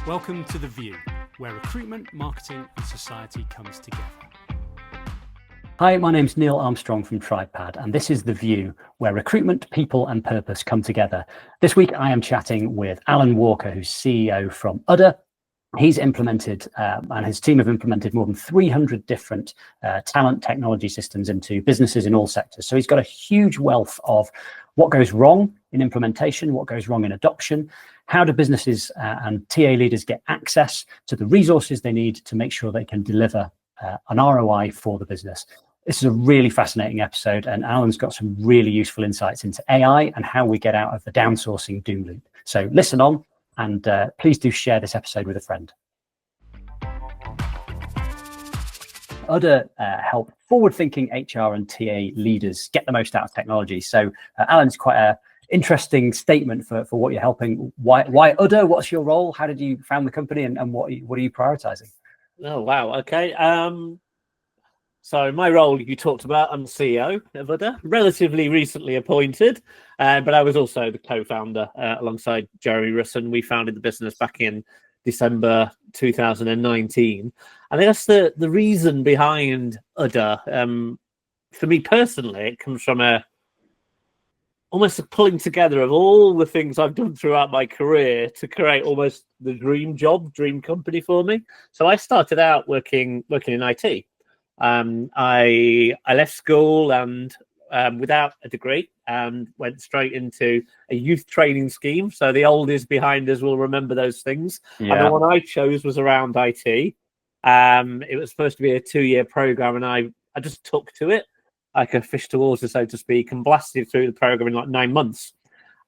Welcome to The View, where recruitment, marketing and society comes together. Hi, my name's Neil Armstrong from TribePad, and this is The View, where recruitment, people and purpose come together. This week I am chatting with Alan Walker, who's CEO from Udder. He's implemented, and his team have implemented more than 300 different talent technology systems into businesses in all sectors. So he's got a huge wealth of what goes wrong in implementation, what goes wrong in adoption, how do businesses and TA leaders get access to the resources they need to make sure they can deliver an ROI for the business. This is a really fascinating episode, and Alan's got some really useful insights into AI and how we get out of the downsourcing doom loop. So listen on, and please do share this episode with a friend. Udder help forward-thinking HR and TA leaders get the most out of technology. So Alan's quite a interesting statement for what you're helping. Why Udder? What's your role? How did you found the company, and what are you prioritizing? Oh wow, okay. So my role you talked about, I'm CEO of Udder, relatively recently appointed, but I was also the co-founder alongside Jeremy Russon. We founded the business back in December 2019. And I guess the reason behind Udder, for me personally, it comes from almost a pulling together of all the things I've done throughout my career to create almost the dream company for me. So I started out working in IT. I left school and without a degree and went straight into a youth training scheme. So the oldies behind us will remember those things. Yeah. And the one I chose was around IT. It was supposed to be a 2-year program, and I just took to it like a fish to water, so to speak, and blasted through the program in like 9 months.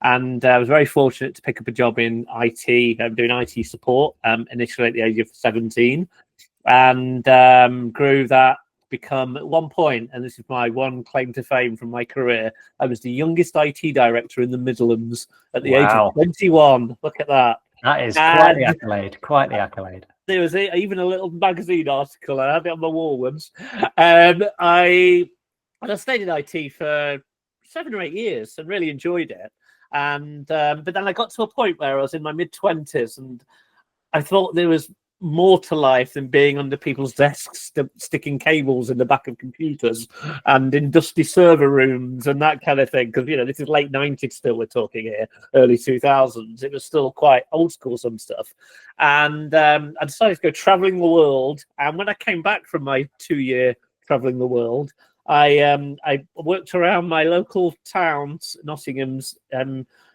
And I was very fortunate to pick up a job in IT. I'm doing IT support initially at the age of 17, and grew that to become at one point, and this is my one claim to fame from my career, I was the youngest IT director in the Midlands at the age of 21. Look at that. That is quite the accolade. Quite the accolade. There was even a little magazine article. I had it on my wall once. I stayed in IT for 7 or 8 years and really enjoyed it. And but then I got to a point where I was in my mid-20s, and I thought there was more to life than being under people's desks, sticking cables in the back of computers and in dusty server rooms and that kind of thing. Because, this is late 90s still, we're talking here, early 2000s. It was still quite old school, some stuff. And I decided to go traveling the world. And when I came back from my 2-year traveling the world, I worked around my local towns, Nottingham's,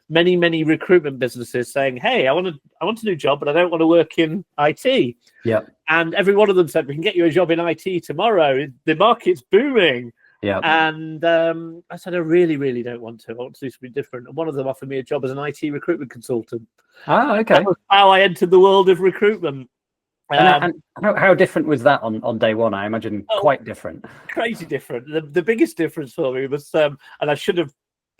many recruitment businesses saying, hey, I want a new job, but I don't want to work in IT. Yeah. And every one of them said, we can get you a job in IT tomorrow. The market's booming. Yeah. And I said, I really, really don't want to. I want to do something different. And one of them offered me a job as an IT recruitment consultant. Ah, okay. That was how I entered the world of recruitment. And how different was that on day one? I imagine quite different. Crazy different. The biggest difference for me was, and I should have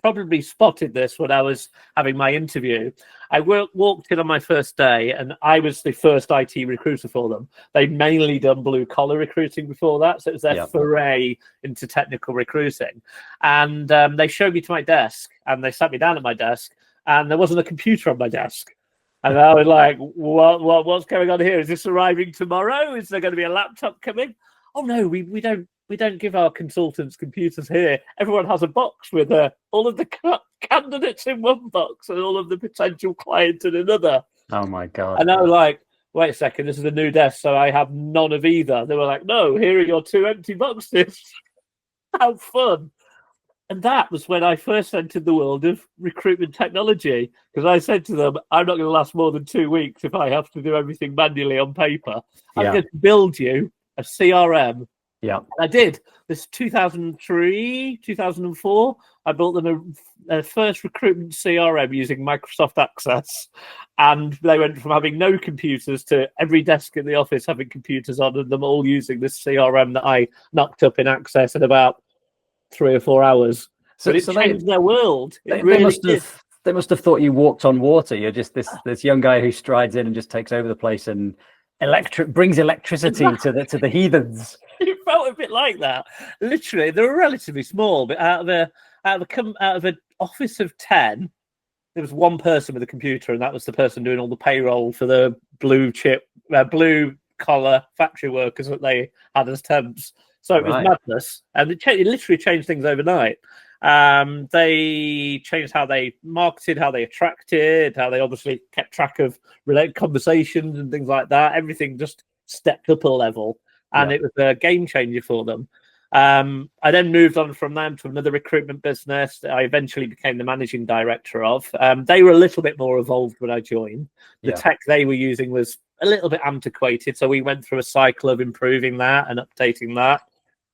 probably spotted this when I was having my interview. I walked in on my first day, and I was the first IT recruiter for them. They'd mainly done blue collar recruiting before that, so it was their foray into technical recruiting. And they showed me to my desk, and they sat me down at my desk, and there wasn't a computer on my desk. And I was like, what's going on here? Is this arriving tomorrow? Is there going to be a laptop coming? Oh no, we don't give our consultants computers here. Everyone has a box with all of the candidates in one box and all of the potential clients in another. Oh my God. And I was like, wait a second, this is a new desk, so I have none of either. They were like, no, here are your 2 empty boxes. How fun. And that was when I first entered the world of recruitment technology, because I said to them, I'm not going to last more than 2 weeks if I have to do everything manually on paper. I'm going to build you a CRM. Yeah, and I did. This 2003, 2004, I built them a first recruitment CRM using Microsoft Access. And they went from having no computers to every desk in the office having computers on, and them all using this CRM that I knocked up in Access in about 3 or 4 hours. So it changed their world. They must have thought you walked on water. You're just this young guy who strides in and just takes over the place and brings electricity to the heathens. It felt a bit like that. Literally, they were relatively small, but out of an office of 10, there was one person with a computer, and that was the person doing all the payroll for the blue collar factory workers that they had as temps. So it was madness, and it literally changed things overnight. They changed how they marketed, how they attracted, how they obviously kept track of related conversations and things like that. Everything just stepped up a level, and it was a game changer for them. I then moved on from them to another recruitment business that I eventually became the managing director of. They were a little bit more evolved when I joined. The tech they were using was a little bit antiquated, so we went through a cycle of improving that and updating that.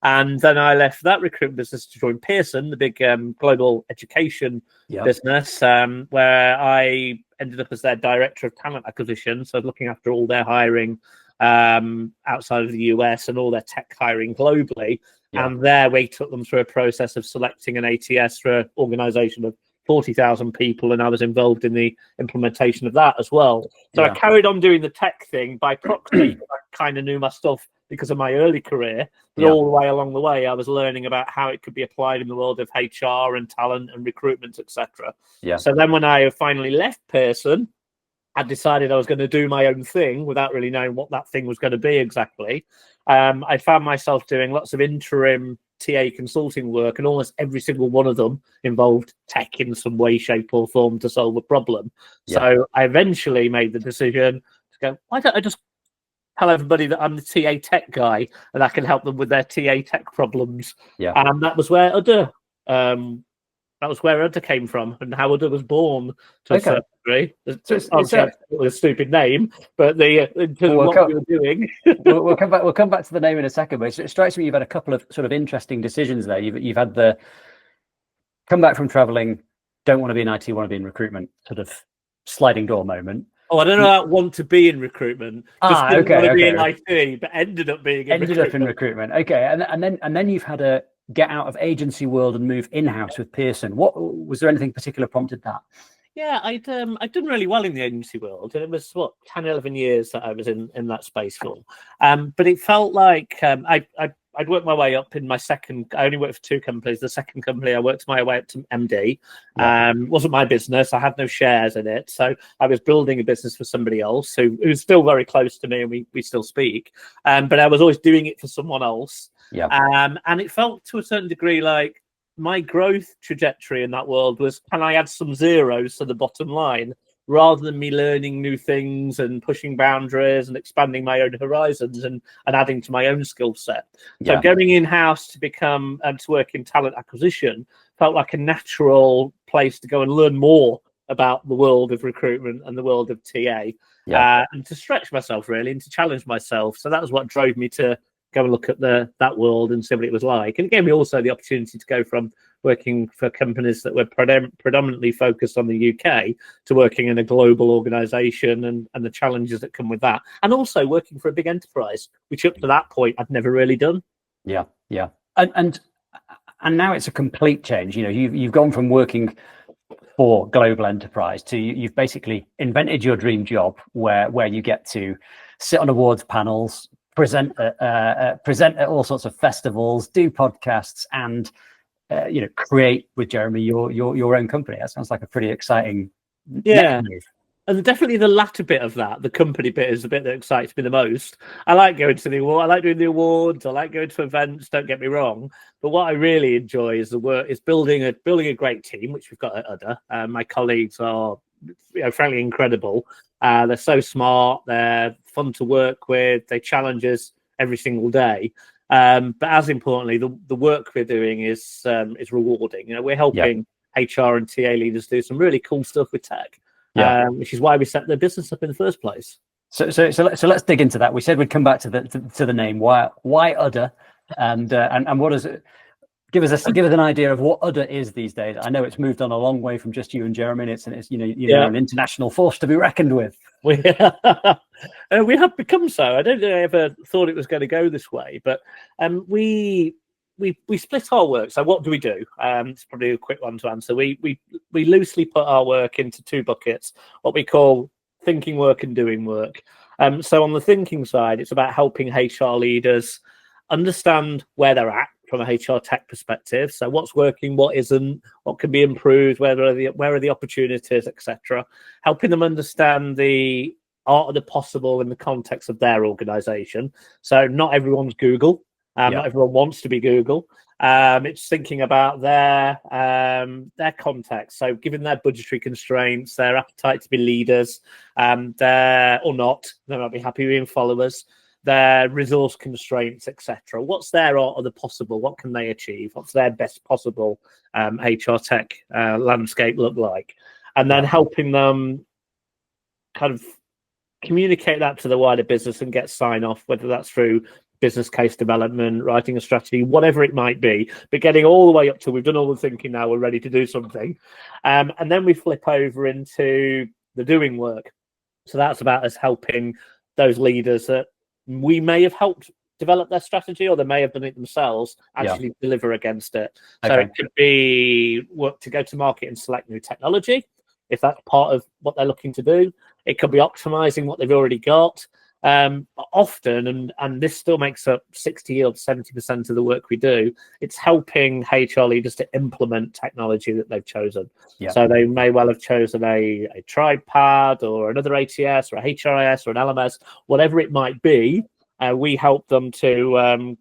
And then I left that recruitment business to join Pearson, the big global education business, where I ended up as their director of talent acquisition. So looking after all their hiring outside of the US and all their tech hiring globally. And there we took them through a process of selecting an ATS for an organization of 40,000 people, and I was involved in the implementation of that as well. So I carried on doing the tech thing by proxy. I kind of knew my stuff because of my early career, but all the way along the way, I was learning about how it could be applied in the world of HR and talent and recruitment, etc. So then when I finally left Pearson, I decided I was going to do my own thing without really knowing what that thing was going to be exactly. I found myself doing lots of interim TA consulting work, and almost every single one of them involved tech in some way, shape or form to solve a problem. So I eventually made the decision to go, why don't I just tell everybody that I'm the TA tech guy and I can help them with their TA tech problems. And that was where Udder came from, and how Udder was born to a certain degree. It's a stupid name, but what we were doing. we'll come back to the name in a second, but it strikes me you've had a couple of sort of interesting decisions there. You've had the come back from traveling, don't want to be in IT, want to be in recruitment sort of sliding door moment. Oh, I don't know about want to be in recruitment. Just didn't want to be in IT, but ended up being in recruitment. Okay, and then you've had a get out of agency world and move in-house with Pearson. What was there anything particular prompted that? Yeah, I'd done really well in the agency world, and it was 10, 11 years that I was in that space for. But it felt like I'd worked my way up in my second. I only worked for two companies. The second company, I worked my way up to MD. Wasn't my business. I had no shares in it, so I was building a business for somebody else who's still very close to me, and we still speak. But I was always doing it for someone else. And it felt to a certain degree like my growth trajectory in that world was, can I add some zeros to the bottom line, rather than me learning new things and pushing boundaries and expanding my own horizons and adding to my own skill set. So going in-house to become to work in talent acquisition felt like a natural place to go and learn more about the world of recruitment and the world of TA, and to stretch myself really and to challenge myself. So that was what drove me to go and look at that world and see what it was like. And it gave me also the opportunity to go from working for companies that were predominantly focused on the UK to working in a global organisation and the challenges that come with that. And also working for a big enterprise, which up to that point I'd never really done. And now it's a complete change. You know, you've gone from working for global enterprise to you've basically invented your dream job where you get to sit on awards panels, present at all sorts of festivals, do podcasts, and create with Jeremy your own company. That sounds like a pretty exciting move. And definitely the latter bit of that, the company bit, is the bit that excites me the most. I like going to the award. I like doing the awards. I like going to events. Don't get me wrong. But what I really enjoy is the work. Is building a great team, which we've got at Udder. My colleagues are, frankly, incredible. They're so smart. They're fun to work with. They challenge us every single day. But as importantly, the work we're doing is rewarding. You know, we're helping HR and TA leaders do some really cool stuff with tech. Which is why we set the business up in the first place. So let's dig into that. We said we'd come back to the name. Why Udder, and what is it? Give us an idea of what Udder is these days. I know it's moved on a long way from just you and Jeremy. And it's an international force to be reckoned with. We have become so. I don't think I ever thought it was going to go this way, but we split our work. So what do we do? It's probably a quick one to answer. We loosely put our work into two buckets, what we call thinking work and doing work. So on the thinking side, it's about helping HR leaders understand where they're at from a HR tech perspective. So what's working, what isn't, what can be improved, where are the opportunities, etc. Helping them understand the art of the possible in the context of their organization. So not everyone's Google. Not everyone wants to be Google. It's thinking about their context. So given their budgetary constraints, their appetite to be leaders, or not, they might be happy being followers, their resource constraints, etc. What's their art of the possible? What can they achieve? What's their best possible HR tech landscape look like? And then helping them kind of communicate that to the wider business and get sign off, whether that's through business case development, writing a strategy, whatever it might be, but getting all the way up to we've done all the thinking now, we're ready to do something. And then we flip over into the doing work. So that's about us helping those leaders that we may have helped develop their strategy, or they may have done it themselves, actually deliver against it. So it could be work to go to market and select new technology, if that's part of what they're looking to do. It could be optimizing what they've already got. Often, and this still makes up 60 or 70% of the work we do, it's helping HR leaders to implement technology that they've chosen. So they may well have chosen a TribePad or another ATS or a HRIS or an LMS, whatever it might be. We help them to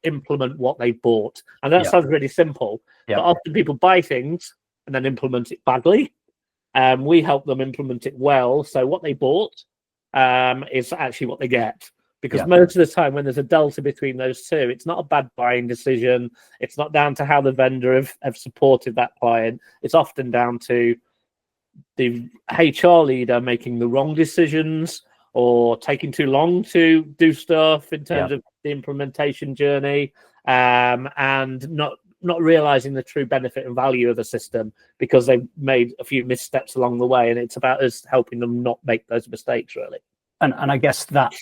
implement what they bought. And that sounds really simple, but often people buy things and then implement it badly. We help them implement it well. So what they bought is actually what they get, because most of the time when there's a delta between those two, it's not a bad buying decision. It's not down to how the vendor have supported that client. It's often down to the HR leader making the wrong decisions or taking too long to do stuff in terms of the implementation journey, and not realizing the true benefit and value of the system because they've made a few missteps along the way. And it's about us helping them not make those mistakes, really. And I guess that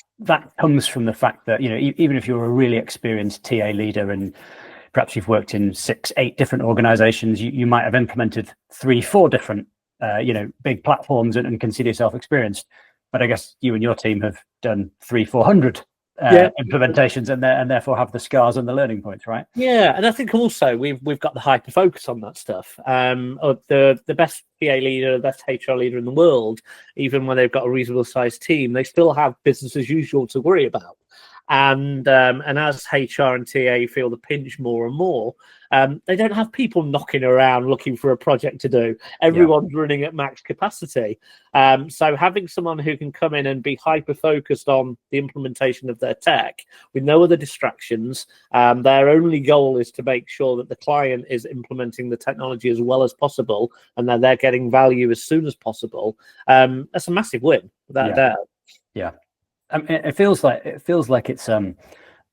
comes from the fact that, even if you're a really experienced TA leader and perhaps you've worked in 6-8 different organizations, you might have implemented 3-4 different, big platforms and consider yourself experienced. But I guess you and your team have done 300-400 implementations and therefore have the scars and the learning points, right? And I think also we've got the hyper focus on that stuff. The best PA leader, the best HR leader in the world, even when they've got a reasonable sized team, they still have business as usual to worry about. And as HR and TA feel the pinch more and more, they don't have people knocking around looking for a project to do. Everyone's running at max capacity. So having someone who can come in and be hyper focused on the implementation of their tech with no other distractions, their only goal is to make sure that the client is implementing the technology as well as possible and that they're getting value as soon as possible. That's a massive win, without a doubt. I mean, it feels like it's an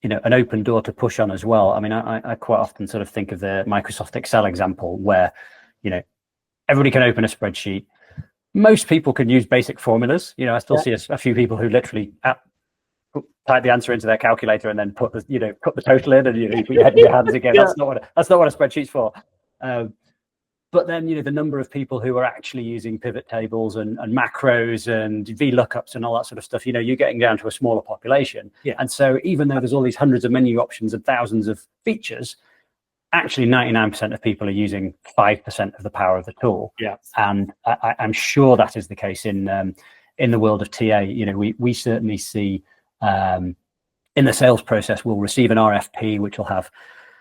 open door to push on as well. I mean, I quite often sort of think of the Microsoft Excel example where everybody can open a spreadsheet. Most people can use basic formulas. I still see a few people who literally type the answer into their calculator and then put the total in, and you put your head in your hands again. That's not what a spreadsheet's for. But then, the number of people who are actually using pivot tables and macros and VLOOKUPs and all that sort of stuff, you're getting down to a smaller population. And so even though there's all these hundreds of menu options and thousands of features, actually 99% of people are using 5% of the power of the tool. And I'm sure that is the case in the world of TA. We certainly see in the sales process, we'll receive an RFP, which will have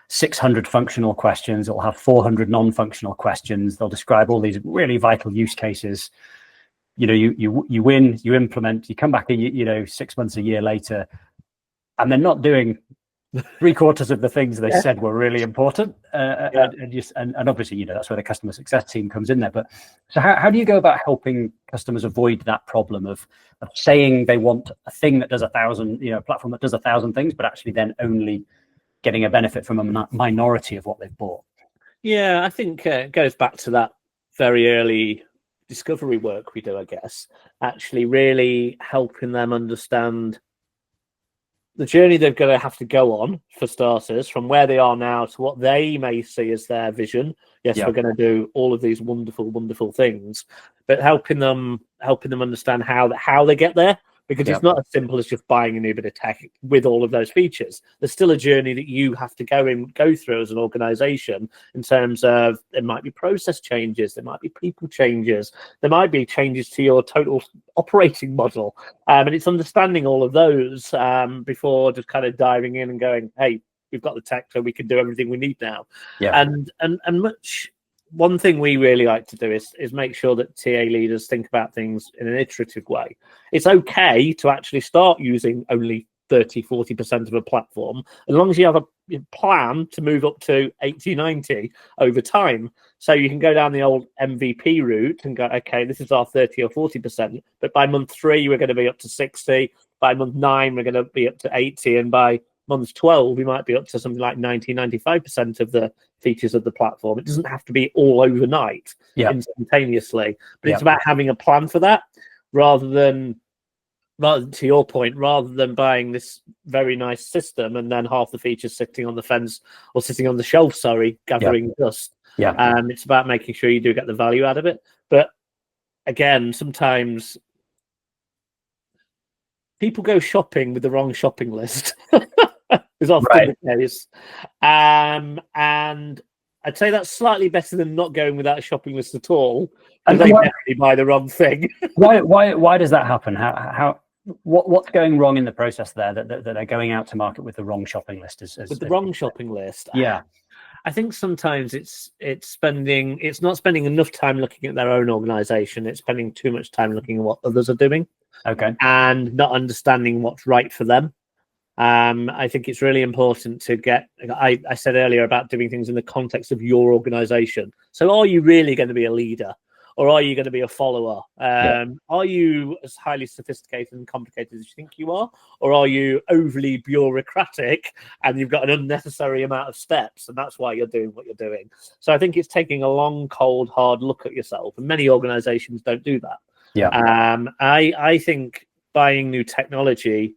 600 functional questions. It'll have 400 non-functional questions. They'll describe all these really vital use cases. You win, you implement, you come back 6 months, a year later, and they're not doing 3/4 of the things they said were really important. And obviously, that's where the customer success team comes in there. But so how do you go about helping customers avoid that problem of saying they want a thing that does 1,000, a platform that does 1,000 things, but actually then only getting a benefit from a minority of what they've bought? I think it goes back to that very early discovery work we do, I guess, actually really helping them understand the journey they're going to have to go on, for starters, from where they are now to what they may see as their vision. We're going to do all of these wonderful, wonderful things, but helping them understand how they get there, because Yeah. it's not as simple as just buying a new bit of tech with all of those features. There's still a journey that you have to go through as an organization in terms of there might be process changes, there might be people changes, there might be changes to your total operating model. And it's understanding all of those before just kind of diving in and going, hey, we've got the tech, so we can do everything we need now. Yeah. And one thing we really like to do is make sure that TA leaders think about things in an iterative way. It's okay to actually start using only 30-40% of a platform, as long as you have a plan to move up to 80-90 over time. So you can go down the old MVP route and go, okay, this is our 30 or 40%, but by month 3 we're going to be up to 60, by month 9 we're going to be up to 80, and by month 12 we might be up to something like 90-95% of the features of the platform. It doesn't have to be all overnight instantaneously, but it's about having a plan for that, rather than to your point, rather than buying this very nice system and then half the features sitting on the fence or sitting on the shelf, gathering dust. It's about making sure you do get the value out of it. But again, sometimes people go shopping with the wrong shopping list. Is often the case. And I'd say that's slightly better than not going without a shopping list at all, because they definitely buy the wrong thing. Why does that happen? What's going wrong in the process there that they're going out to market with the wrong shopping list? With the wrong shopping list? Yeah. I think sometimes it's not spending enough time looking at their own organization. It's spending too much time looking at what others are doing. Okay. And not understanding what's right for them. I think it's really important to get, I said earlier about doing things in the context of your organization. So are you really going to be a leader, or are you going to be a follower? Are you as highly sophisticated and complicated as you think you are, or are you overly bureaucratic and you've got an unnecessary amount of steps, and that's why you're doing what you're doing? So I think it's taking a long, cold, hard look at yourself, and many organizations don't do that. I think buying new technology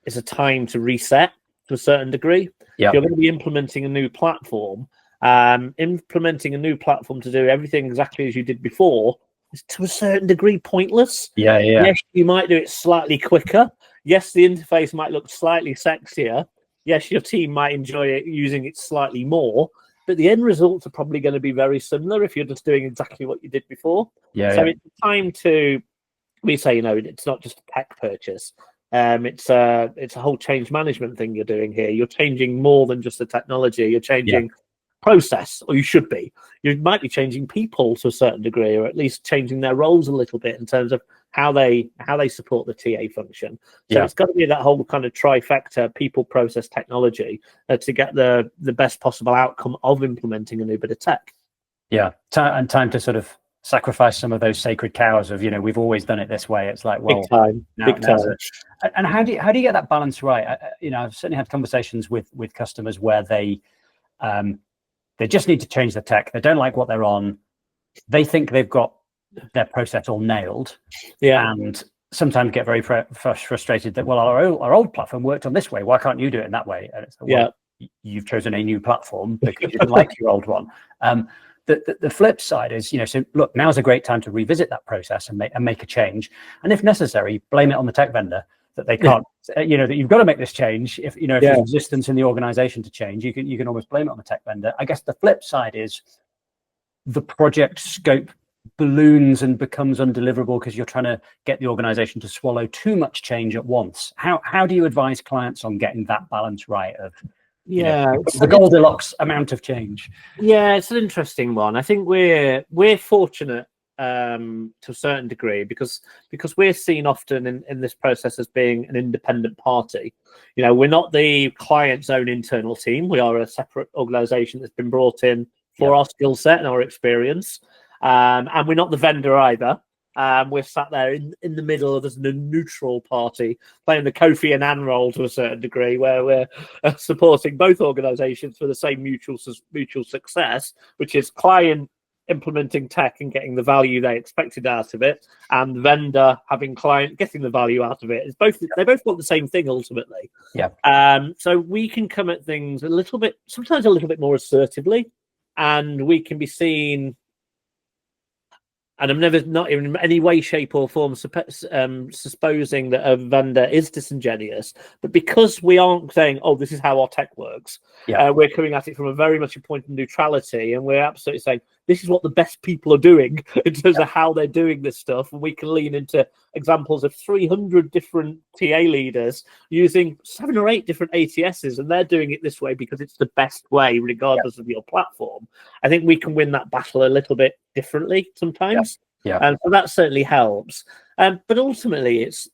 is a time to reset to a certain degree. You're going to be implementing a new platform. Implementing a new platform to do everything exactly as you did before is to a certain degree pointless. Yes, you might do it slightly quicker. Yes, the interface might look slightly sexier. Yes, your team might enjoy it using it slightly more, but the end results are probably going to be very similar if you're just doing exactly what you did before. It's time to, we say, it's not just a tech purchase. It's a whole change management thing you're doing here. You're changing more than just the technology. You're changing process, or you should be. You might be changing people to a certain degree, or at least changing their roles a little bit in terms of how they support the TA function. So it's got to be that whole kind of trifecta: people, process, technology, to get the best possible outcome of implementing a new bit of tech. And time to sort of sacrifice some of those sacred cows of, we've always done it this way. It's like, well, big time. And how do you get that balance right? I've certainly had conversations with customers where they just need to change the tech. They don't like what they're on. They think they've got their process all nailed. And sometimes get very frustrated that, well, our old platform worked on this way. Why can't you do it in that way? And it's you've chosen a new platform because you didn't like your old one. The flip side is, so look, now's a great time to revisit that process and make a change. And if necessary, blame it on the tech vendor that they can't, that you've got to make this change. If there's resistance in the organization to change, you can almost blame it on the tech vendor. I guess the flip side is the project scope balloons and becomes undeliverable because you're trying to get the organization to swallow too much change at once. How do you advise clients on getting that balance right of the Goldilocks amount of change? It's an interesting one. I think we're fortunate to a certain degree because we're seen often in this process as being an independent party. We're not the client's own internal team. We are a separate organization that's been brought in for our skill set and our experience, and we're not the vendor either. We're sat there in the middle as a neutral party, playing the Kofi Annan role to a certain degree, where we're supporting both organizations for the same mutual success, which is client implementing tech and getting the value they expected out of it, and the vendor having client getting the value out of it. They both want the same thing ultimately. So we can come at things sometimes a little bit more assertively, and we can be seen and I'm never, not even in any way, shape, or form supposing that a vendor is disingenuous, but because we aren't saying, "Oh, this is how our tech works," we're coming at it from a very much a point of neutrality, and we're absolutely saying this is what the best people are doing in terms of how they're doing this stuff, and we can lean into examples of 300 different TA leaders using 7 or 8 different ATSs, and they're doing it this way because it's the best way, regardless of your platform. I think we can win that battle a little bit differently sometimes. And so that certainly helps. But ultimately, it's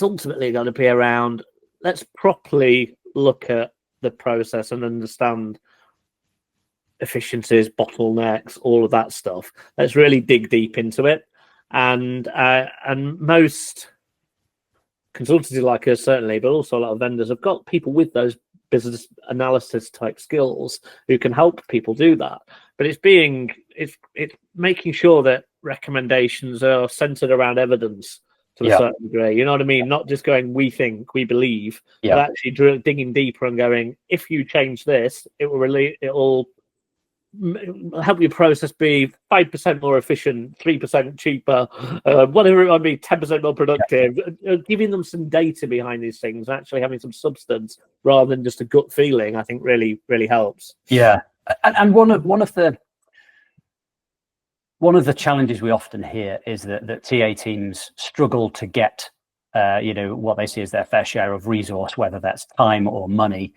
ultimately going to be around, let's properly look at the process and understand efficiencies, bottlenecks, all of that stuff. Let's really dig deep into it. And most consultancies like us, certainly, but also a lot of vendors have got people with those business analysis type skills who can help people do that. But it's making sure that recommendations are centered around evidence to a certain degree. You know what I mean? Not just going, we think, we believe, but actually digging deeper and going, if you change this, it will help your process be 5% more efficient, 3% cheaper, whatever it might be, 10% more productive. Giving them some data behind these things, actually having some substance rather than just a gut feeling, I think really, really helps. Yeah, and one of the challenges we often hear is that TA teams struggle to get what they see as their fair share of resource, whether that's time or money.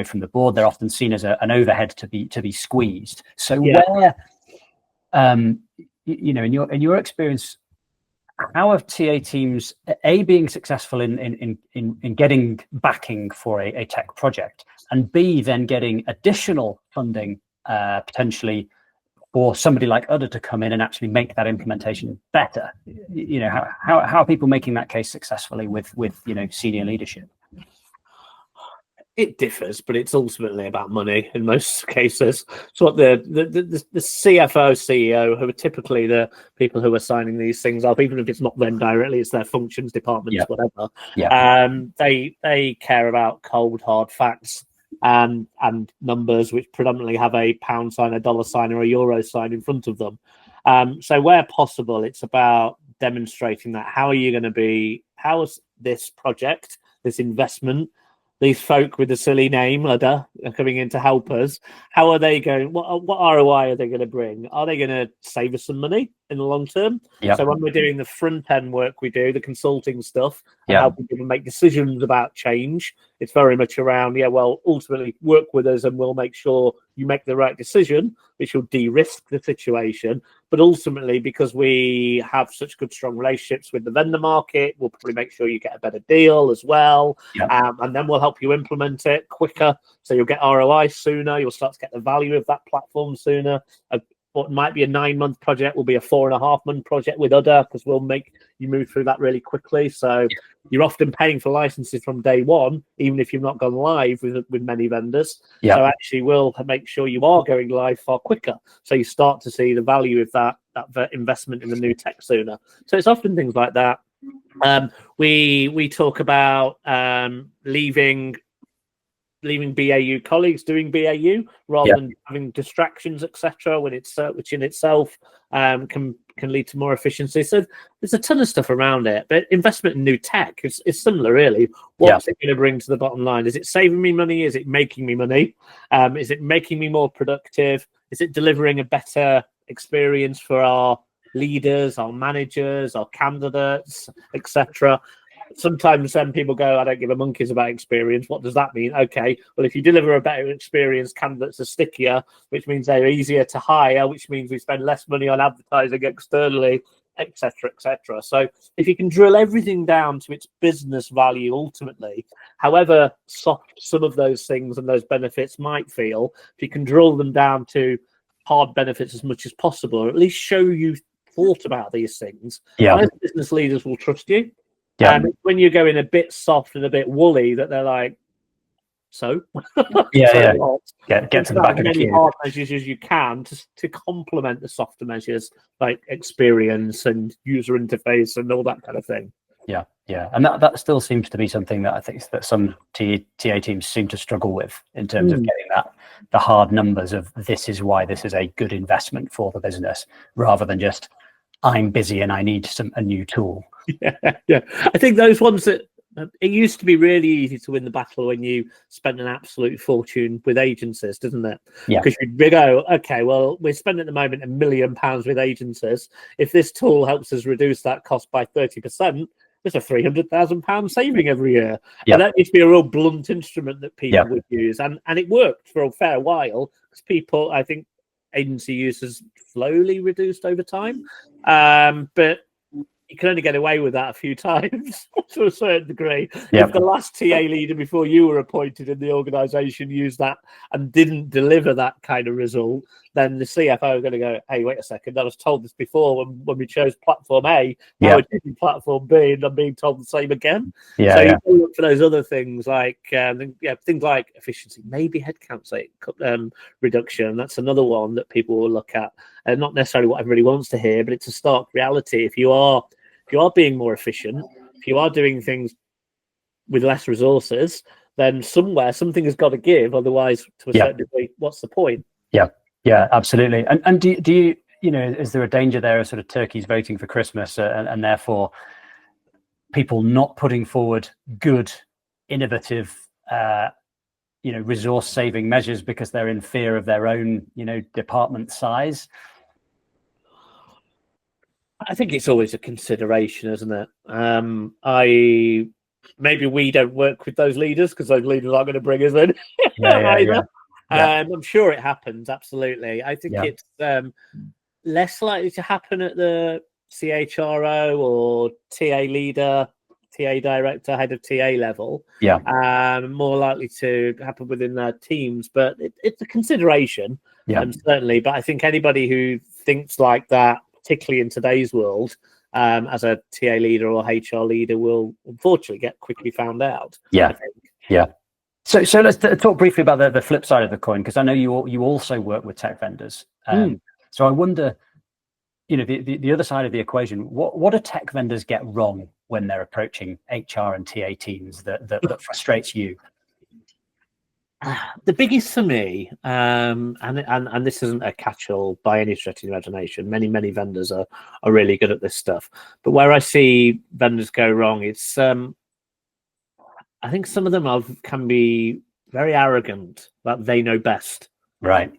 From the board, they're often seen as an overhead to be squeezed. So where, in your experience, how have TA teams being successful in getting backing for a tech project, and B, then getting additional funding potentially for somebody like Udder to come in and actually make that implementation better? How are people making that case successfully with senior leadership? It differs, but it's ultimately about money in most cases. So what the CFO, CEO, who are typically the people who are signing these things up, even if it's not them directly, it's their functions departments, whatever. They care about cold, hard facts and numbers, which predominantly have a pound sign, a dollar sign, or a euro sign in front of them. So where possible, it's about demonstrating that how is this project, this investment, these folk with the silly name Udder are coming in to help us. How are they going? What ROI are they going to bring? Are they going to save us some money in the long term? So when we're doing the front end work, we do the consulting stuff, and helping people make decisions about change. It's very much around, ultimately work with us, and we'll make sure you make the right decision, which will de-risk the situation. But ultimately, because we have such good, strong relationships with the vendor market, we'll probably make sure you get a better deal as well. And then we'll help you implement it quicker. So you'll get ROI sooner. You'll start to get the value of that platform sooner. What might be a 9-month project will be a 4.5-month project with Udder, because we'll make you move through that really quickly. So you're often paying for licenses from day one, even if you've not gone live with many vendors. So actually we'll make sure you are going live far quicker. So you start to see the value of that investment in the new tech sooner. So it's often things like that. We talk about leaving BAU colleagues doing BAU rather than having distractions, etc., when it's which in itself can lead to more efficiency. So there's a ton of stuff around it, but investment in new tech is similar, really. What's it going to bring to the bottom line? Is it saving me money? Is it making me money? Is it making me more productive? Is it delivering a better experience for our leaders, our managers, our candidates, etc.? Sometimes people go, I don't give a monkeys about experience. What does that mean? Okay, well, if you deliver a better experience, candidates are stickier, which means they're easier to hire, which means we spend less money on advertising externally, etc., etc. So if you can drill everything down to its business value, ultimately, however soft some of those things and those benefits might feel, if you can drill them down to hard benefits as much as possible, or at least show you thought about these things, most business leaders will trust you. When you're going a bit soft and a bit woolly, that they're like, get to the back of the queue. Hard measures as you can to complement the softer measures like experience and user interface and all that kind of thing. Yeah, and that still seems to be something that I think that some TA teams seem to struggle with in terms of getting the hard numbers of this is why this is a good investment for the business, rather than just I'm busy and I need a new tool. Yeah. I think those ones that it used to be really easy to win the battle when you spent an absolute fortune with agencies, didn't it? Yeah. Because you'd go, okay, well, we're spending at the moment £1 million with agencies. If this tool helps us reduce that cost by 30%, there's a £300,000 saving every year. Yeah. And that used to be a real blunt instrument that people would use. And it worked for a fair while because people, I think, agency use has slowly reduced over time. But you can only get away with that a few times to a certain degree. If the last TA leader before you were appointed in the organisation used that and didn't deliver that kind of result, then the CFO are going to go, hey, wait a second, I was told this before when we chose platform A, now we're choosing platform B, and I'm being told the same again. So you can look for those other things like things like efficiency, maybe headcount reduction. That's another one that people will look at. And not necessarily what everybody wants to hear, but it's a stark reality. If you are being more efficient, if you are doing things with less resources, then something has got to give. Otherwise, to a certain degree, what's the point? Yeah, absolutely. And do you, is there a danger there of sort of turkeys voting for Christmas and therefore people not putting forward good, innovative, resource saving measures because they're in fear of their own, department size? I think it's always a consideration, isn't it? Maybe we don't work with those leaders because those leaders aren't going to bring us in either. I'm sure it happens, absolutely. I think it's less likely to happen at the CHRO or TA leader, TA director, head of TA level. More likely to happen within their teams, but it's a consideration, certainly. But I think anybody who thinks like that, particularly in today's world, as a TA leader or HR leader, will unfortunately get quickly found out. So let's talk briefly about the flip side of the coin, because I know you also work with tech vendors. So I wonder, the other side of the equation, what do tech vendors get wrong when they're approaching HR and TA teams that frustrates you? The biggest for me, and this isn't a catch-all by any stretch of the imagination. Many vendors are really good at this stuff, but where I see vendors go wrong, it's I think some of them can be very arrogant that they know best. Right.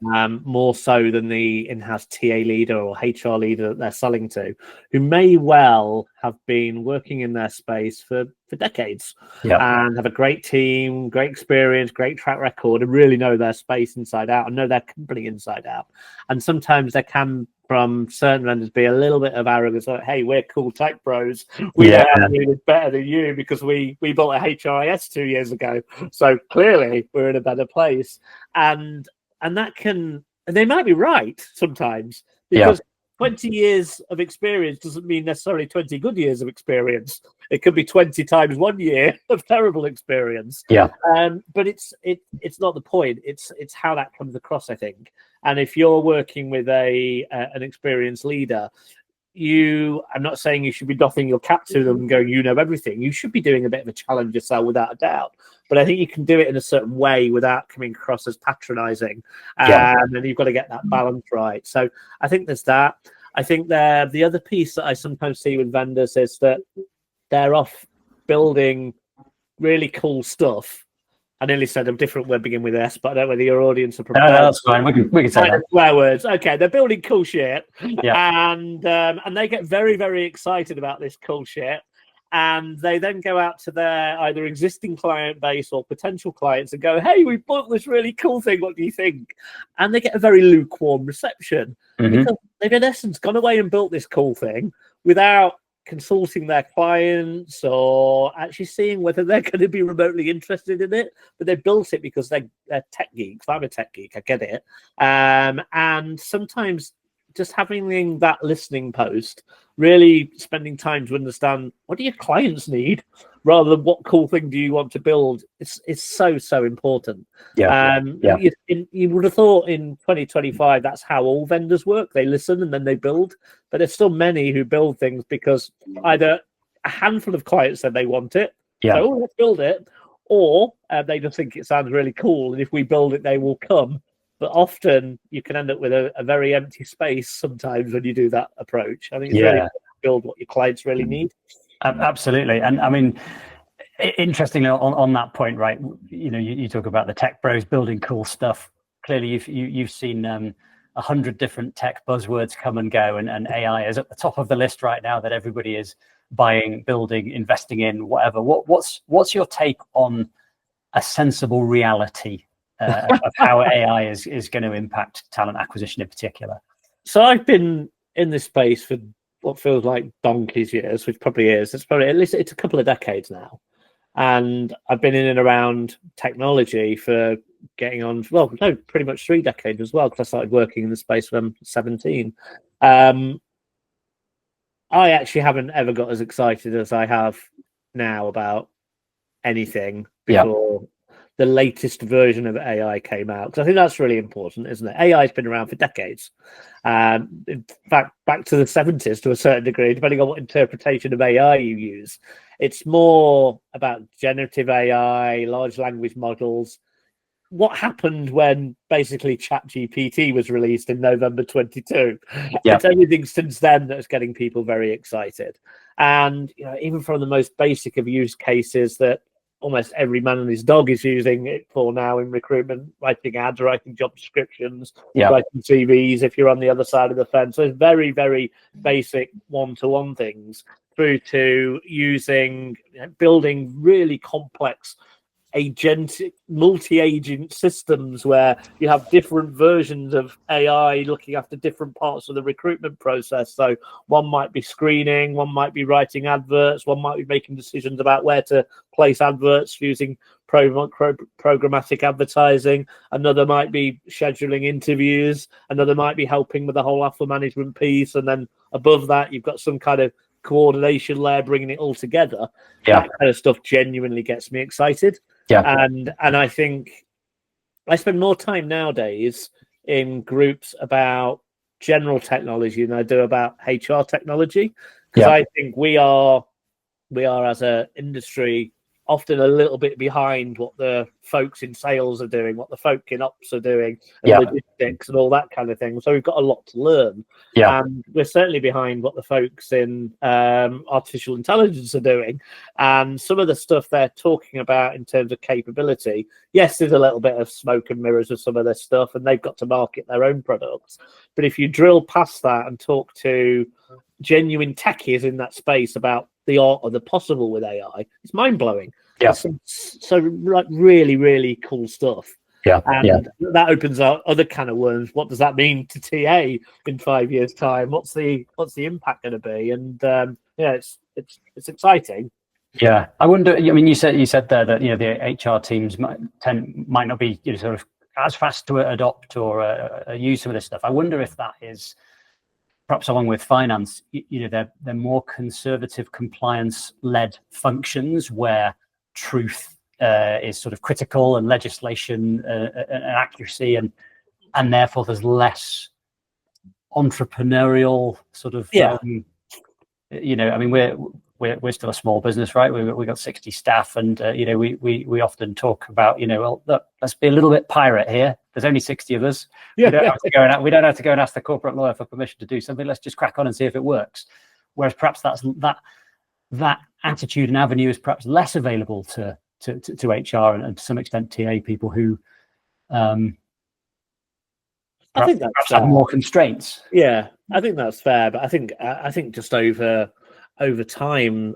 More so than the in-house TA leader or HR leader that they're selling to, who may well have been working in their space for decades and have a great team, great experience, great track record, and really know their space inside out and know their company inside out. And sometimes there can, from certain vendors, be a little bit of arrogance, like, hey, we're cool tech bros. We know how to do it better than you because we built a HRIS 2 years ago. So clearly we're in a better place. And that and they might be right sometimes, because 20 years of experience doesn't mean necessarily 20 good years of experience. It could be 20 times 1 year of terrible experience. But it's not the point. It's how that comes across, I think. And if you're working with an experienced leader, I'm not saying you should be doffing your cap to them and going, you know everything. You should be doing a bit of a challenge yourself, without a doubt. But I think you can do it in a certain way without coming across as patronizing. And then you've got to get that balance right. So I think there's that. I think the other piece that I sometimes see with vendors is that they're off building really cool stuff. I nearly said a different word begin with S, but I don't know whether your audience are prepared. No, that's fine. We can say that. Swear words. Okay, they're building cool shit, and they get very, very excited about this cool shit, and they then go out to their either existing client base or potential clients and go, "Hey, we built this really cool thing. What do you think?" And they get a very lukewarm reception because they've in essence gone away and built this cool thing without consulting their clients or actually seeing whether they're going to be remotely interested in it. But they built it because they're tech geeks. I'm a tech geek, I get it. And sometimes just having that listening post, really spending time to understand what do your clients need rather than what cool thing do you want to build, it's so important. You would have thought in 2025 that's how all vendors work. They listen and then they build, but there's still many who build things because either a handful of clients said they want it. Yeah. So let's build it. Or they just think it sounds really cool, and if we build it, they will come. But often you can end up with a very empty space sometimes when you do that approach. I think it's really important to build what your clients really need. Absolutely. And I mean, interestingly on that point, right, you talk about the tech bros building cool stuff. Clearly you've seen 100 different tech buzzwords come and go, and AI is at the top of the list right now that everybody is buying, building, investing in, whatever. What's your take on a sensible reality of how AI is going to impact talent acquisition in particular? So I've been in this space for what feels like donkey's years, which probably is. It's probably at least it's a couple of decades now. And I've been in and around technology for getting on, well, no, pretty much 3 decades as well, because I started working in the space when I'm 17. I actually haven't ever got as excited as I have now about anything before the latest version of AI came out. Because I think that's really important, isn't it? AI has been around for decades. In fact, back to the 70s to a certain degree, depending on what interpretation of AI you use. It's more about generative AI, large language models. What happened when basically ChatGPT was released in November 22? It's everything since then that's getting people very excited. And even from the most basic of use cases that almost every man and his dog is using it for now in recruitment, writing ads, writing job descriptions, writing CVs if you're on the other side of the fence. So it's very, very basic one-to-one things through to using, building really complex agentic, multi-agent systems where you have different versions of AI looking after different parts of the recruitment process. So one might be screening, one might be writing adverts, one might be making decisions about where to place adverts using programmatic advertising, another might be scheduling interviews, another might be helping with the whole offer management piece, and then above that you've got some kind of coordination layer bringing it all together. That kind of stuff genuinely gets me excited. And I think I spend more time nowadays in groups about general technology than I do about HR technology, because I think we are as an industry often a little bit behind what the folks in sales are doing, what the folk in ops are doing, and logistics and all that kind of thing. So we've got a lot to learn. And we're certainly behind what the folks in artificial intelligence are doing. And some of the stuff they're talking about in terms of capability, yes, there's a little bit of smoke and mirrors with some of this stuff, and they've got to market their own products. But if you drill past that and talk to genuine techies in that space about the art of the possible with AI, it's mind-blowing. So like really, really cool stuff. And that opens up other kind of worms. What does that mean to TA in 5 years' time? What's the impact going to be? And it's exciting. I wonder. I mean, you said there that the HR teams might not be sort of as fast to adopt or use some of this stuff. I wonder if that is perhaps along with finance. They're more conservative, compliance-led functions where truth is sort of critical, and legislation and accuracy, and therefore there's less entrepreneurial sort of. I mean, we're still a small business, right? We got 60 staff, and we often talk about well, look, let's be a little bit pirate here. There's only 60 of us. We don't have to go and ask the corporate lawyer for permission to do something. Let's just crack on and see if it works. Whereas perhaps that attitude and avenue is perhaps less available to HR and to some extent TA people who I think perhaps have more constraints. I think that's fair, but I think just over time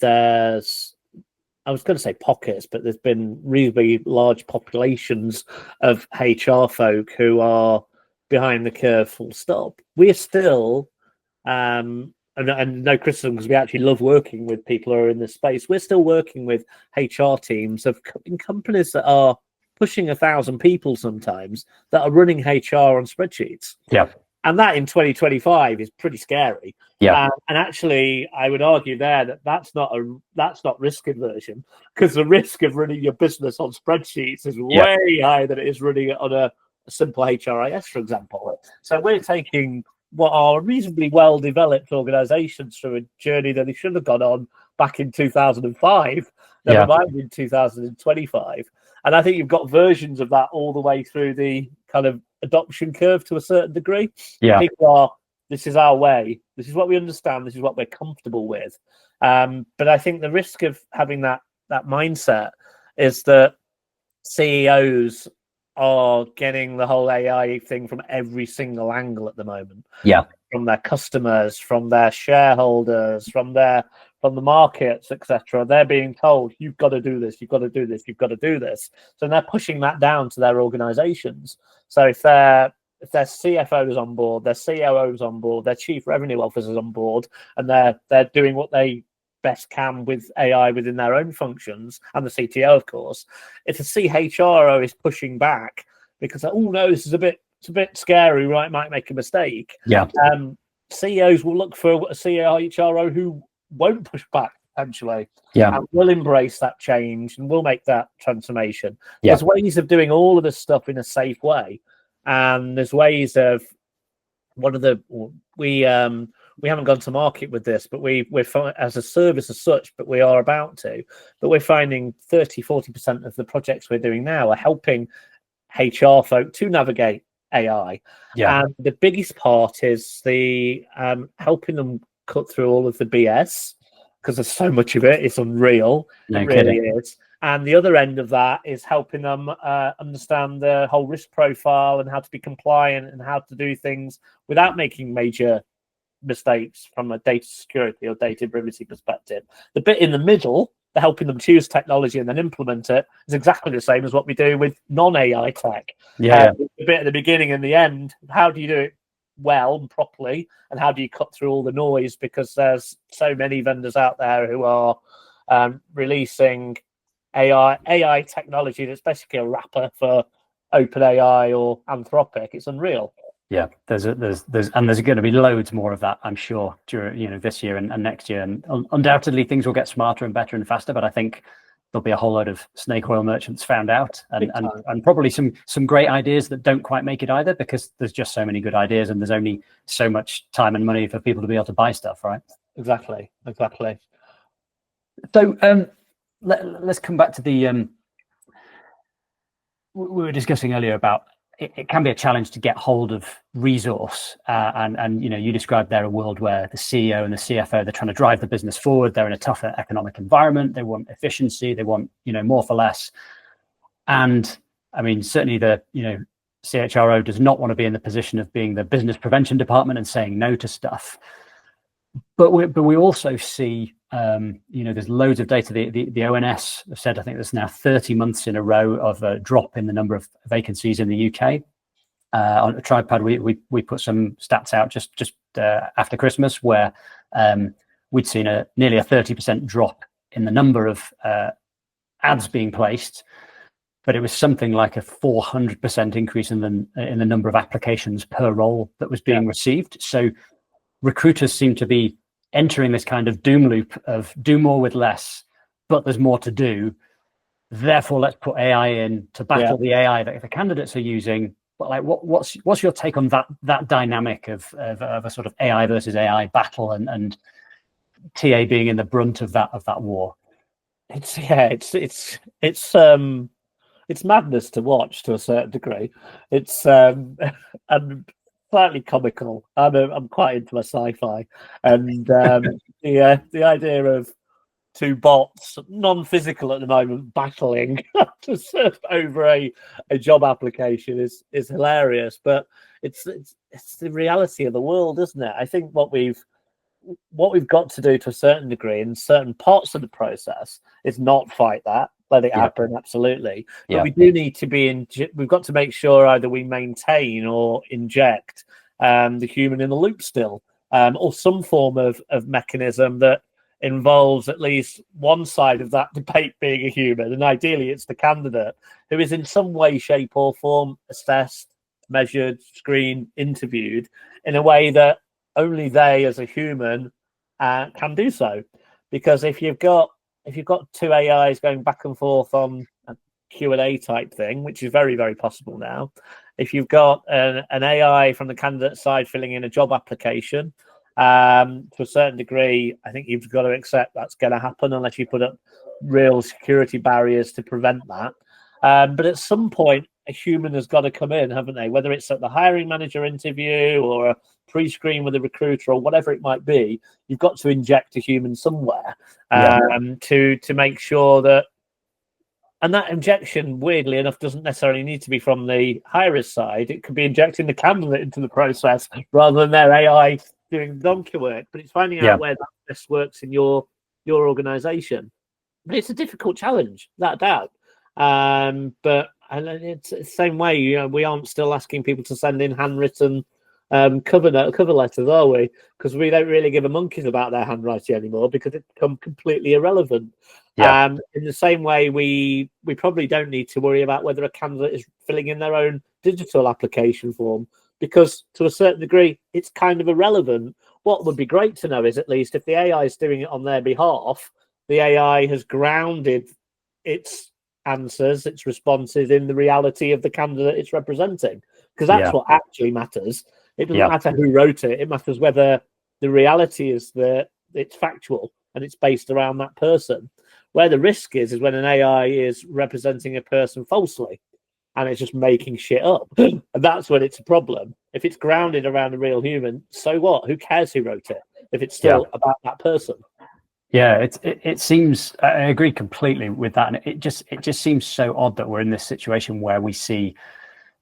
there's, I was going to say pockets, but there's been really large populations of HR folk who are behind the curve, full stop. We are still and no criticism, because we actually love working with people who are in this space. We're still working with HR teams in companies that are pushing 1,000 people sometimes, that are running HR on spreadsheets. And that in 2025 is pretty scary. And actually, I would argue there that's not risk aversion, because the risk of running your business on spreadsheets is way higher than it is running it on a simple HRIS, for example. So we're taking what are reasonably well developed organisations through a journey that they should have gone on back in 2005, never mind in 2025. And I think you've got versions of that all the way through the kind of adoption curve to a certain degree. Yeah. People are, this is our way, this is what we understand, this is what we're comfortable with. But I think the risk of having that mindset is that CEOs are getting the whole AI thing from every single angle at the moment. Yeah. From their customers, from their shareholders, from the markets, etc. They're being told, you've got to do this, you've got to do this, you've got to do this. So they're pushing that down to their organizations. So if their CFO is on board, their COO is on board, their chief revenue officer is on board, and they're doing what they best can with AI within their own functions, and the CTO, of course. If the CHRO is pushing back because, oh no, this is a bit scary, right? Might make a mistake. Yeah. CEOs will look for a CHRO who won't push back potentially. Yeah. And will embrace that change and will make that transformation. Yeah. There's ways of doing all of this stuff in a safe way, and there's ways of we haven't gone to market with this, but we're as a service as such, but we are about to. But we're finding 30-40% of the projects we're doing now are helping HR folk to navigate AI. Yeah. And the biggest part is the helping them cut through all of the BS, because there's so much of it. It's unreal. No it really kidding. is. And the other end of that is helping them understand the whole risk profile and how to be compliant and how to do things without making major mistakes from a data security or data privacy perspective. The bit in the middle, the helping them choose technology and then implement it, is exactly the same as what we do with non-AI tech. The bit at the beginning and the end, how do you do it well and properly, and how do you cut through all the noise, because there's so many vendors out there who are releasing AI technology that's basically a wrapper for OpenAI or Anthropic. It's unreal. Yeah, there's going to be loads more of that, I'm sure, during this year and next year, and undoubtedly things will get smarter and better and faster. But I think there'll be a whole load of snake oil merchants found out, and probably some great ideas that don't quite make it either, because there's just so many good ideas and there's only so much time and money for people to be able to buy stuff, right? Exactly. So let's come back to the we were discussing earlier about it can be a challenge to get hold of resource, and you described there a world where the CEO and the CFO, they're trying to drive the business forward. They're in a tougher economic environment. They want efficiency. They want more for less. And I mean, certainly the CHRO does not want to be in the position of being the business prevention department and saying no to stuff. But we also see there's loads of data. The ONS have said, I think there's now 30 months in a row of a drop in the number of vacancies in the UK. On TribePad, we put some stats out just after Christmas, where we'd seen nearly a 30% drop in the number of ads being placed, but it was something like a 400% increase in the number of applications per role that was being received. So recruiters seem to be entering this kind of doom loop of do more with less, but there's more to do. Therefore, let's put AI in to battle the AI that the candidates are using. But like, what's your take on that dynamic of a sort of AI versus AI battle, and TA being in the brunt of that war? It's madness to watch to a certain degree. It's and slightly comical. I'm quite into my sci-fi, and the idea of two bots, non-physical at the moment, battling to serve over a job application is hilarious. But it's the reality of the world, isn't it? I think what we've got to do to a certain degree in certain parts of the process is not fight that, let it happen, absolutely. But we do need to we've got to make sure either we maintain or inject the human in the loop still, or some form of mechanism that involves at least one side of that debate being a human, and ideally it's the candidate who is in some way, shape or form assessed, measured, screened, interviewed in a way that only they as a human can do so. Because if you've got two AIs going back and forth on Q&A type thing, which is very, very possible now. If you've got an AI from the candidate side filling in a job application, to a certain degree, I think you've got to accept that's going to happen unless you put up real security barriers to prevent that. But at some point, a human has got to come in, haven't they? Whether it's at the hiring manager interview or a pre-screen with a recruiter or whatever it might be, you've got to inject a human somewhere to make sure that. And that injection, weirdly enough, doesn't necessarily need to be from the hirer's side. It could be injecting the candidate into the process rather than their AI doing donkey work. But it's finding out where that best works in your organisation. But it's a difficult challenge, that doubt. But it's the same way. We aren't still asking people to send in handwritten cover letters, are we? Because we don't really give a monkeys about their handwriting anymore because it's become completely irrelevant. In the same way, we probably don't need to worry about whether a candidate is filling in their own digital application form because, to a certain degree, it's kind of irrelevant. What would be great to know is at least if the AI is doing it on their behalf, the AI has grounded its answers, its responses in the reality of the candidate it's representing, because that's what actually matters. It doesn't matter who wrote it. It matters whether the reality is that it's factual and it's based around that person. Where the risk is when an AI is representing a person falsely and it's just making shit up. And that's when it's a problem. If it's grounded around a real human, so what? Who cares who wrote it if it's still about that person? Yeah, it seems, I agree completely with that. And it just seems so odd that we're in this situation where we see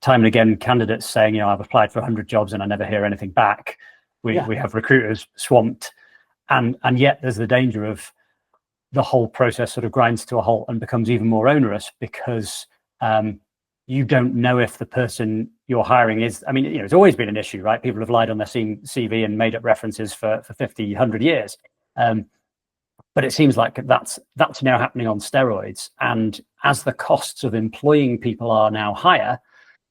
time and again candidates saying, I've applied for 100 jobs and I never hear anything back. We have recruiters swamped, and yet there's the danger of the whole process sort of grinds to a halt and becomes even more onerous because you don't know if the person you're hiring is, it's always been an issue, right? People have lied on their CV and made up references for 50, 100 years. But it seems like that's now happening on steroids. And as the costs of employing people are now higher,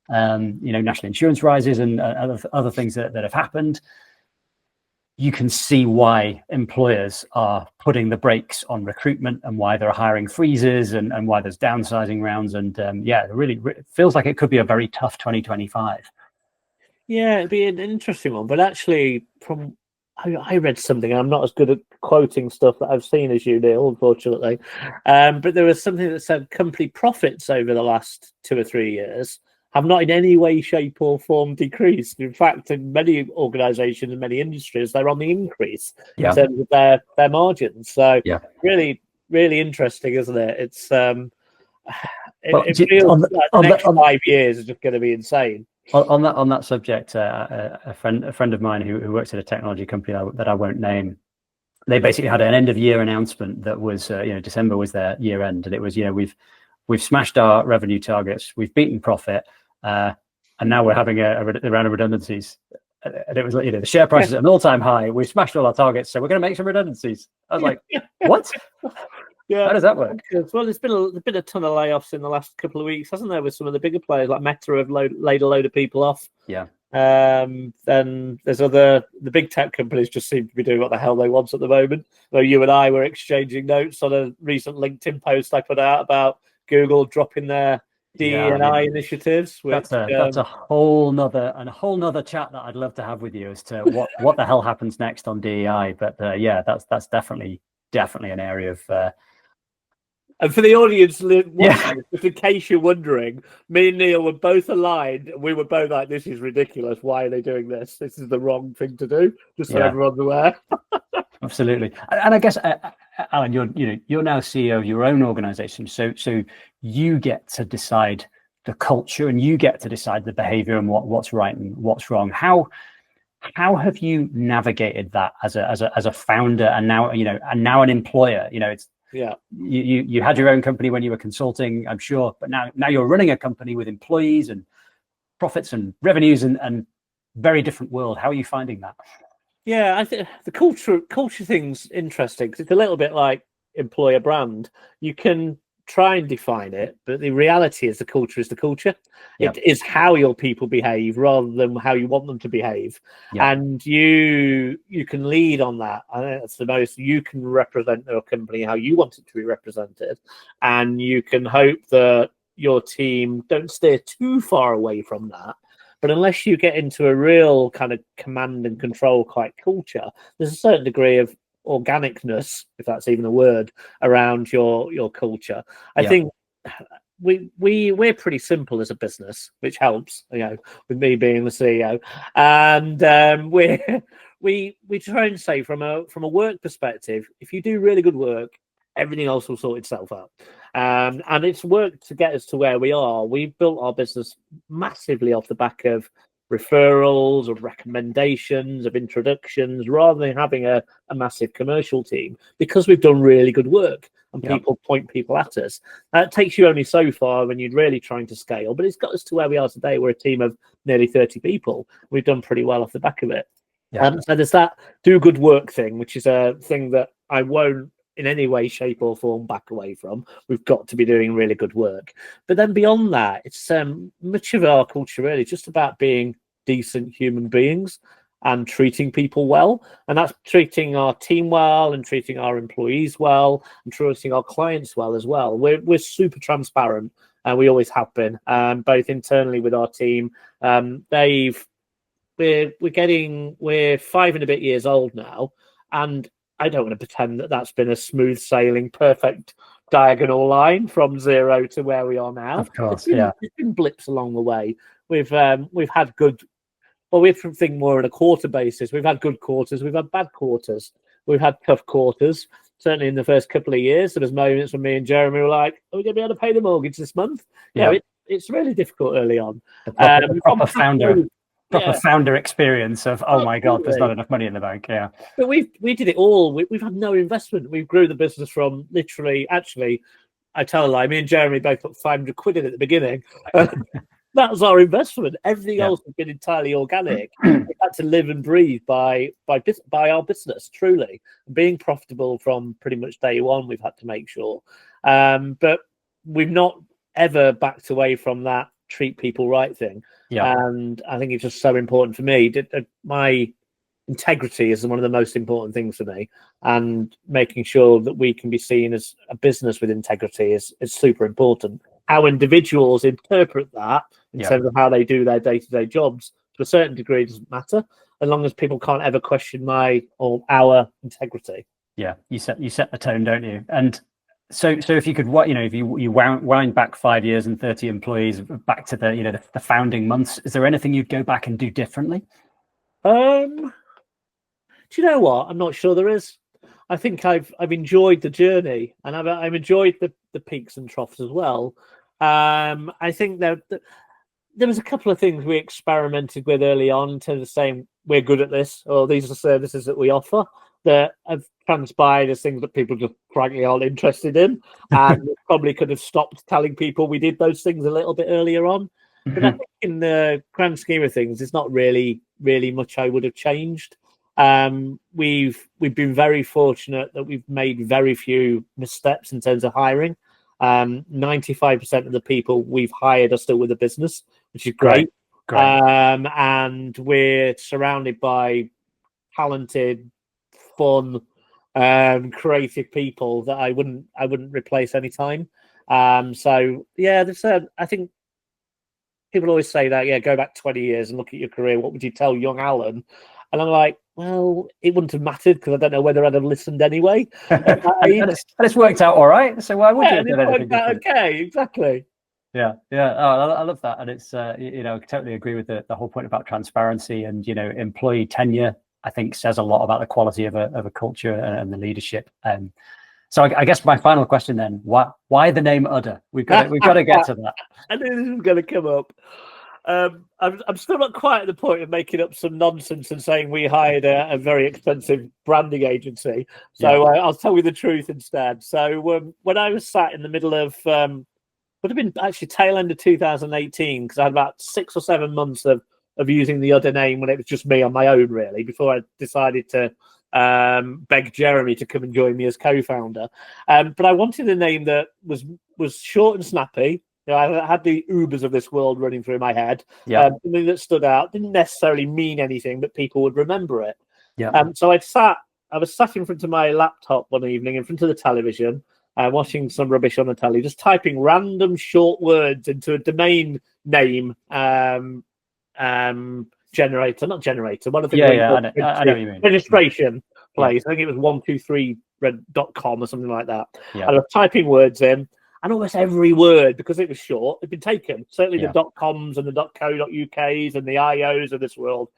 national insurance rises and other things that have happened, you can see why employers are putting the brakes on recruitment and why there are hiring freezes and why there's downsizing rounds. And it really feels like it could be a very tough 2025. Yeah, it'd be an interesting one. But actually, I read something, and I'm not as good at quoting stuff that I've seen as you, Neil, unfortunately. But there was something that said company profits over the last 2 or 3 years have not in any way, shape or form decreased. In fact, in many organisations and many industries, they're on the increase in terms of their margins. So really, really interesting, isn't it? It's it feels like the next 5 years is just going to be insane. On that subject, a friend of mine who works at a technology company that I won't name, they basically had an end of year announcement that was December was their year end, and it was we've smashed our revenue targets, we've beaten profit, and now we're having a round of redundancies. And it was like, the share price is at an all-time high. We've smashed all our targets, so we're going to make some redundancies. I was like, what? Yeah, how does that work? Well, there's been a ton of layoffs in the last couple of weeks, hasn't there? With some of the bigger players like Meta have laid a load of people off. Yeah. Then there's the big tech companies just seem to be doing what the hell they want at the moment. Though you and I were exchanging notes on a recent LinkedIn post I put out about Google dropping their DE&I initiatives. Which, that's a whole nother chat that I'd love to have with you as to what the hell happens next on DEI. But that's definitely an area of. And for the audience watching, just in case you're wondering, me and Neil were both aligned. We were both like, "This is ridiculous. Why are they doing this? This is the wrong thing to do." Just so everyone's aware. Absolutely, and I guess Alan, you're now CEO of your own organisation, so you get to decide the culture and you get to decide the behaviour and what's right and what's wrong. How have you navigated that as a founder and now an employer? You had your own company when you were consulting, I'm sure, but now you're running a company with employees and profits and revenues and very different world. How are you finding that? Yeah, I think the culture thing's interesting because it's a little bit like employer brand. You can try and define it, but the reality is the culture is the culture. It is how your people behave rather than how you want them to behave. And you can lead on that. I think that's the most. You can represent your company how you want it to be represented, and you can hope that your team don't steer too far away from that. But unless you get into a real kind of command and control quite culture, there's a certain degree of organicness, if that's even a word, around your culture. I think we're pretty simple as a business, which helps, with me being the CEO. And we try and say from a work perspective, if you do really good work, everything else will sort itself out. And it's worked to get us to where we are. We've built our business massively off the back of referrals, of recommendations, of introductions, rather than having a massive commercial team, because we've done really good work and people point people at us. It takes you only so far when you're really trying to scale, but it's got us to where we are today. We're a team of nearly 30 people. We've done pretty well off the back of it. So there's that do good work thing, which is a thing that I won't in any way, shape or form back away from. We've got to be doing really good work. But then beyond that, it's much of our culture really just about being decent human beings and treating people well. And that's treating our team well and treating our employees well and treating our clients well as well. We're super transparent, and we always have been, both internally with our team. We're 5 and a bit years old now, and I don't want to pretend that that's been a smooth sailing, perfect diagonal line from zero to where we are now. Of course, there's been blips along the way. We've had good. Well, we think more on a quarter basis. We've had good quarters. We've had bad quarters. We've had tough quarters. Certainly in the first couple of years, there was moments when me and Jeremy were like, "Are we going to be able to pay the mortgage this month?" It's really difficult early on. The proper founder experience of, oh my God, there's not enough money in the bank. But we did it all. We've had no investment. We grew the business from literally, actually, I tell a lie, me and Jeremy both put 500 quid in at the beginning. That was our investment. Everything else has been entirely organic. We had to live and breathe by our business, truly. Being profitable from pretty much day one, we've had to make sure. But we've not ever backed away from that treat people right thing. And I think it's just so important for me. My integrity is one of the most important things for me, and making sure that we can be seen as a business with integrity is super important. How individuals interpret that in terms of how they do their day-to-day jobs, to a certain degree, doesn't matter, as long as people can't ever question my or our integrity. You set the tone, don't you? And so if you could, if you wind back 5 years and 30 employees back to the founding months, is there anything you'd go back and do differently? Do you know what? I'm not sure there is. I think I've enjoyed the journey, and I've enjoyed the peaks and troughs as well. I think that there was a couple of things we experimented with early on in terms of saying we're good at this, or these are services that we offer, that have transpired as things that people just frankly aren't interested in, and we probably could have stopped telling people we did those things a little bit earlier on. But I think in the grand scheme of things, it's not really much I would have changed. We've been very fortunate that we've made very few missteps in terms of hiring. 95% of the people we've hired are still with the business, which is great. And we're surrounded by talented, fun, creative people that I wouldn't replace any time. I think people always say that, go back 20 years and look at your career. What would you tell young Alan? And I'm like, well, it wouldn't have mattered, because I don't know whether I'd have listened anyway. And it's worked out all right. So why would you have done anything different? Okay, exactly. Oh, I love that. And it's I totally agree with the whole point about transparency and employee tenure. I think says a lot about the quality of a culture and the leadership. So I guess my final question then: why the name Udder? We've got to get to that. I knew this was going to come up. I'm still not quite at the point of making up some nonsense and saying we hired a very expensive branding agency. So I'll tell you the truth instead. So when I was sat in the middle of would have been actually tail end of 2018, because I had about 6 or 7 months of using the Udder name when it was just me on my own, really, before I decided to beg Jeremy to come and join me as co-founder. But I wanted a name that was short and snappy. I had the Ubers of this world running through my head. Something that stood out, didn't necessarily mean anything, but people would remember it. So I was sat in front of my laptop one evening, in front of the television, watching some rubbish on the telly, just typing random short words into a domain name generator, not generator. One of the I know what you mean. Registration place. I think it was 123.com or something like that. Yeah. And I was typing words in, and almost every word, because it was short, had been taken. Certainly the .coms and the .co.uk's and the IOs of this world,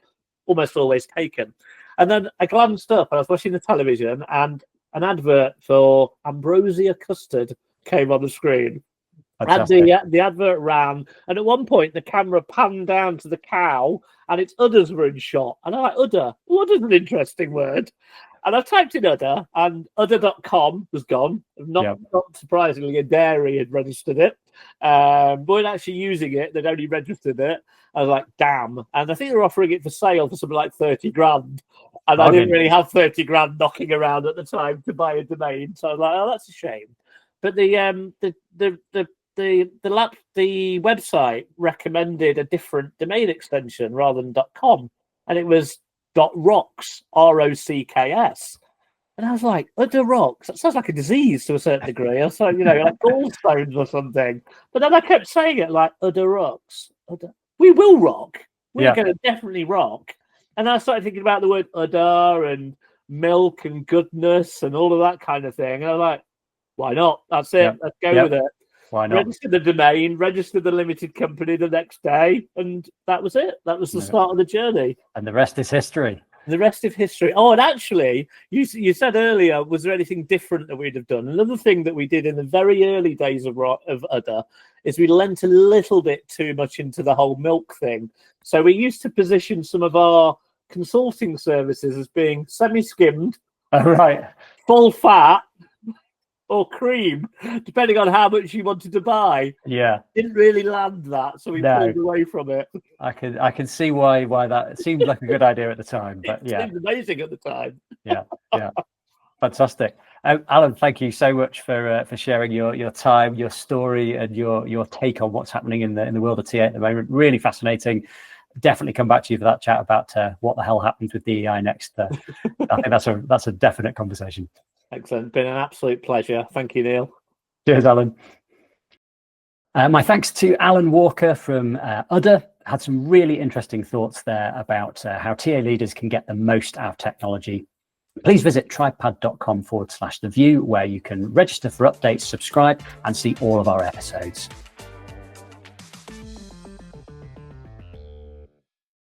almost always taken. And then I glanced up and I was watching the television, and an advert for Ambrosia custard came on the screen. Fantastic. And the advert ran, and at one point the camera panned down to the cow, and its udders were in shot. And I'm like, udder? Udder's an interesting word. And I typed in udder, and udder.com was gone. Not surprisingly, a dairy had registered it. But weren't actually using it. They'd only registered it. I was like, damn. And I think they were offering it for sale for something like 30 grand. And I didn't really have 30 grand knocking around at the time to buy a domain. So I was like, oh, that's a shame. But the website recommended a different domain extension rather than .com, and it was .rocks, ROCKS. And I was like, Udder rocks? That sounds like a disease to a certain degree. I was like, like gallstones or something. But then I kept saying it like Udder rocks. Udder. We will rock. We're going to definitely rock. And I started thinking about the word udder and milk and goodness and all of that kind of thing. And I was like, why not? That's it. Yep. Let's go with it. Why not? Register the domain, register the limited company the next day, and that was it. That was the start of the journey. And the rest is history. The rest of history. Oh, and actually, you said earlier, was there anything different that we'd have done? Another thing that we did in the very early days of Udder is we lent a little bit too much into the whole milk thing. So we used to position some of our consulting services as being semi-skimmed, full fat, or cream, depending on how much you wanted to buy. Yeah, didn't really land that, so we pulled away from it. I can see why that seemed like a good idea at the time, but it seemed amazing at the time. yeah, fantastic. Alan, thank you so much for sharing your time, your story, and your take on what's happening in the world of TA at the moment. Really fascinating. Definitely come back to you for that chat about what the hell happens with DEI next. I think that's a definite conversation. Excellent. Been an absolute pleasure. Thank you, Neil. Cheers, Alan. My thanks to Alan Walker from Udder. Had some really interesting thoughts there about how TA leaders can get the most out of technology. Please visit tripad.com/theview, where you can register for updates, subscribe, and see all of our episodes.